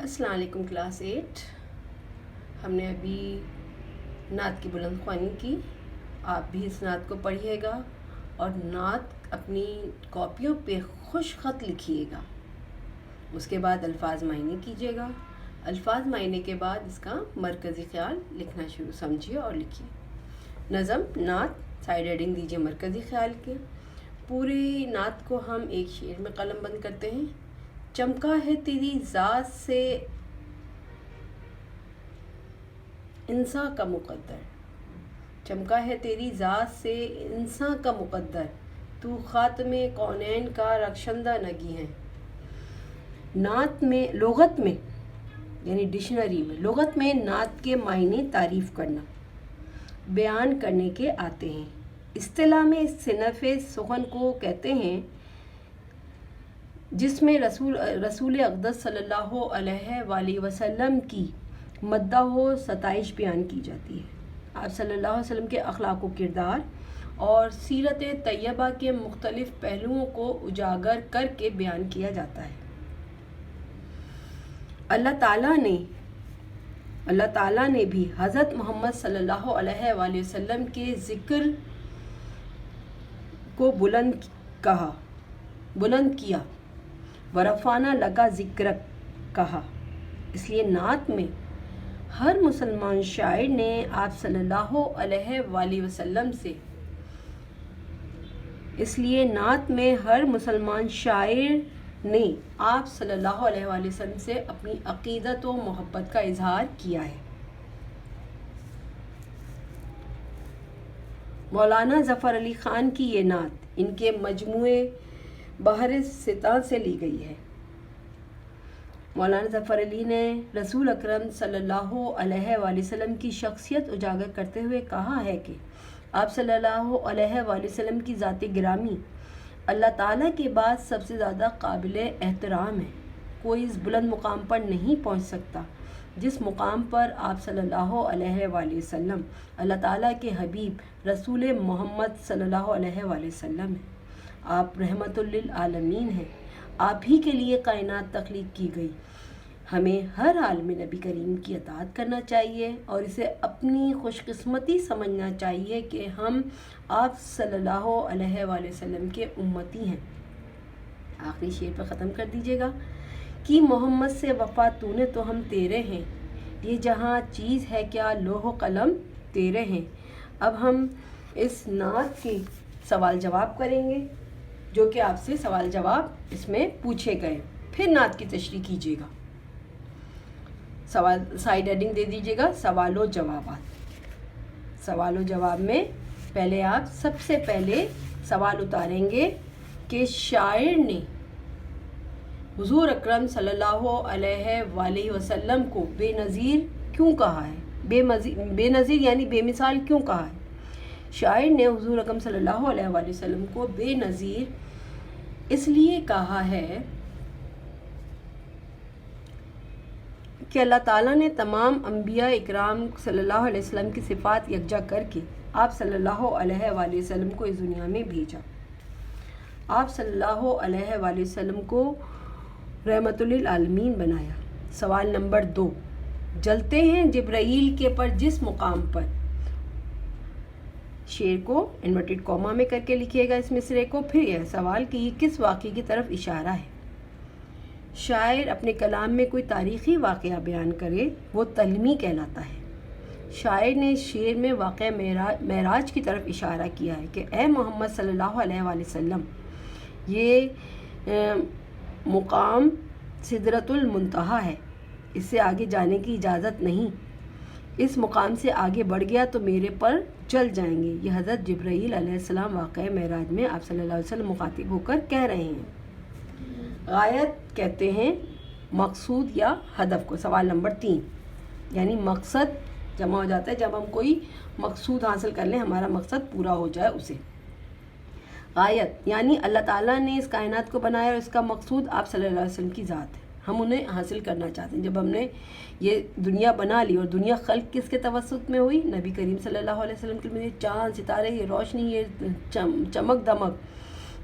अस्सलाम वालेकुम क्लास 8। हमने अभी नात की बुलंद ख्वानी की। आप भी इस नात को पढ़िएगा और नात अपनी कॉपियों पे खुश ख़त लिखिएगा। उसके बाद अल्फाज मायने कीजिएगा। अल्फाज मायने के बाद इसका मरकज़ी ख़्याल लिखना शुरू समझिए और लिखिए। नज़म नात साइड हेडिंग दीजिए मरकज़ी ख़्याल के। पूरी नात को हम एक शेर में कलम बंद करते हैं। चमका है तेरी ज़ात से इंसान का मुक़द्दर, चमका है तेरी ज़ात से इंसान का मुक़द्दर, तू ख़ात्मे कौनैन का रखशंदा नगी है। नात में लुग़त में यानी डिक्शनरी में लुग़त में नात के मायने तारीफ़ करना बयान करने के आते हैं। इस्तिलाह में सिनफ़े सुख़न को कहते हैं जिसमें रसूल अक़दस सल्लल्लाहु अलैहि वसल्लम की मद्दाह व सताइश बयान की जाती है। आप सल्लल्लाहु अलैहि वसल्लम के अखलाक़ व किरदार और सीरत तैयबा के मुख्तलिफ़ पहलुओं को उजागर करके बयान किया जाता है। अल्लाह ताला ने भी हज़रत मोहम्मद सल्लल्लाहु अलैहि वसल्लम के ज़िक्र को बुलंद किया, वरफ़ाना लगा ज़िक्र कहा। इसलिए नात में हर मुसलमान शायर ने आप सल्लल्लाहु अलैहि वसल्लम से अपनी अक़ीदत व मोहब्बत का इजहार किया है। मौलाना ज़फ़र अली ख़ान की ये नात इनके मजमूए बहर सिता से ली गई है। मौलाना ज़फ़र अली ने रसूल अकरम सल्लल्लाहु अलैहि वसल्लम की शख्सियत उजागर करते हुए कहा है कि आप सल्लल्लाहु अलैहि वसल्लम की ज़ात गिरामी अल्लाह ताला के बाद सबसे ज़्यादा काबिल एहतराम है। कोई इस बुलंद मुकाम पर नहीं पहुंच सकता जिस मुकाम पर आप सल्लल्लाहु अलैहि वसल्लम अल्लाह ताला के हबीब रसूल मोहम्मद सल्लल्लाहु अलैहि वसल्लम हैं। आप रहमतुल लिल आलमीन हैं। आप ही के लिए कायनात तख्लीक की गई। हमें हर हाल में नबी करीम की अताअत करना चाहिए और इसे अपनी खुशकिस्मती समझना चाहिए कि हम आप सल्लल्लाहु अलैहि वसल्लम के उम्मती हैं। आखिरी शेर पर ख़त्म कर दीजिएगा कि मोहम्मद से वफ़ा तूने तो हम तेरे हैं, ये जहाँ चीज़ है क्या लोह कलम तेरे हैं। अब हम इस नात के सवाल जवाब करेंगे जो कि आपसे सवाल जवाब इसमें पूछे गए। फिर नात की तशरीह कीजिएगा। सवाल साइड हेडिंग दे दीजिएगा सवाल व जवाबात। सवाल व जवाब में पहले आप सबसे पहले सवाल उतारेंगे कि शायर ने हुज़ूर अकरम सल्लल्लाहु अलैहि वसल्लम को बेनज़ीर क्यों कहा है। बेनज़ीर यानी बेमिसाल क्यों कहा है। शायर ने हुज़ूर अकरम सल्लल्लाहु अलैहि वसल्लम को बेनज़ीर इसलिए कहा है कि अल्लाह ताला ने तमाम अंबिया इकराम सल्लल्लाहु अलैहि वसल्लम की सिफ़ात यकजा करके आप सल्लल्लाहु अलैहि वसल्लम को इस दुनिया में भेजा। आप सल्लल्लाहु अलैहि वसल्लम को रहमतुल लिल आलमीन बनाया। सवाल नंबर 2, जलते हैं जिब्राईल के पर जिस मुकाम पर। शेर को इन्वर्टेड कॉमा में करके लिखिएगा इस मिसरे को। फिर यह सवाल कि ये किस वाक़े की तरफ इशारा है। शायर अपने कलाम में कोई तारीख़ी वाक़या बयान करे वो तलमी कहलाता है। शायर ने शेर में वाक़या मेराज की तरफ इशारा किया है कि ए मोहम्मद सल्लल्लाहु अलैहि वसल्लम, ये मुकाम सिदरतुल मुंतहा है, इससे आगे जाने की इजाज़त नहीं। इस मुकाम से आगे बढ़ गया तो मेरे पर जल जाएंगे। ये हज़रत जिब्राईल अलैहिस्सलाम वाक़या मेराज में आप सल्लल्लाहु अलैहि वसल्लम मुखातिब होकर कह रहे हैं। गायत कहते हैं मकसूद या हदफ को। सवाल नंबर 3 यानी मकसद जमा हो जाता है जब हम कोई मकसूद हासिल कर लें, हमारा मकसद पूरा हो जाए उसे। गायत यानी अल्लाह ताला ने इस कायनात को बनाया और इसका मकसूद आप सल्लल्लाहु अलैहि वसल्लम की ज़ात है। हम उन्हें हासिल करना चाहते हैं। जब हमने ये दुनिया बना ली और दुनिया खल्क किसके तवस्सुत में हुई, नबी करीम सल्लल्लाहु अलैहि वसल्लम के। लिए चाँद सितारे, ये रोशनी, ये चमक दमक,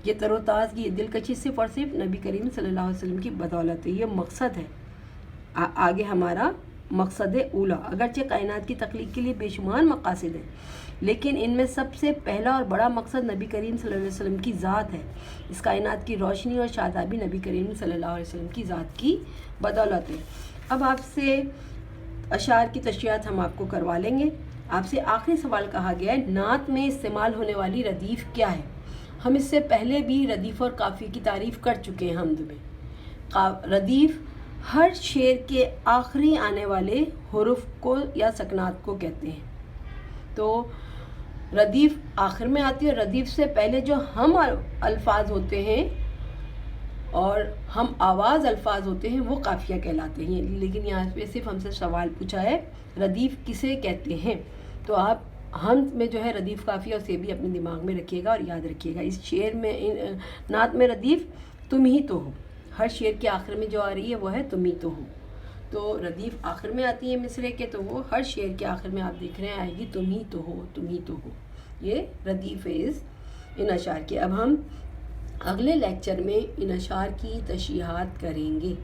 ये तरोताज़गी, ये दिलकशी सिर्फ़ और सिर्फ नबी करीम सल्लल्लाहु अलैहि वसल्लम की बदौलत है। ये मकसद है। आगे हमारा मकसद उला। अगरचे कायनात की तख्लीक के लिए बेशुमार मकासद हैं, लेकिन इनमें सबसे पहला और बड़ा मकसद नबी करीम सल्लल्लाहु अलैहि वसल्लम की ज़ात है। इस कायनात की रोशनी और शादाबी नबी करीम सल्लल्लाहु अलैहि वसल्लम की ज़ात की बदौलत है। अब आपसे अशार की तशरीहात हम आपको करवा लेंगे। आपसे आखिरी सवाल कहा गया है, नात में इस्तेमाल होने वाली रदीफ़ क्या है? हम इससे पहले भी रदीफ़ और काफ़ी की तारीफ़ कर चुके हैं हम्द में। रदीफ़ हर शेर के आखिरी आने वाले हुरूफ को या सकनात को कहते हैं। तो रदीफ़ आखिर में आती है, रदीफ़ से पहले जो हम अल्फाज होते हैं और हम आवाज़ अल्फाज होते हैं वो काफ़िया कहलाते हैं। लेकिन यहाँ पे सिर्फ हमसे सवाल पूछा है रदीफ़ किसे कहते हैं, तो आप हम में जो है रदीफ़ काफ़िया उसे भी अपने दिमाग में रखिएगा और याद रखिएगा। इस शेर में नात में रदीफ़ तुम ही तो हो, हर शेर के आखिर में जो आ रही है वो है तुम ही तो हो। तो रदीफ़ आखिर में आती है मिसरे के, तो वो हर शेर के आखिर में आप देख रहे हैं आएगी तुम ही तो हो, तुम ही तो हो। ये रदीफ़ इज़ इन अशार की। अब हम अगले लेक्चर में इन अशार की तशरीहात करेंगे।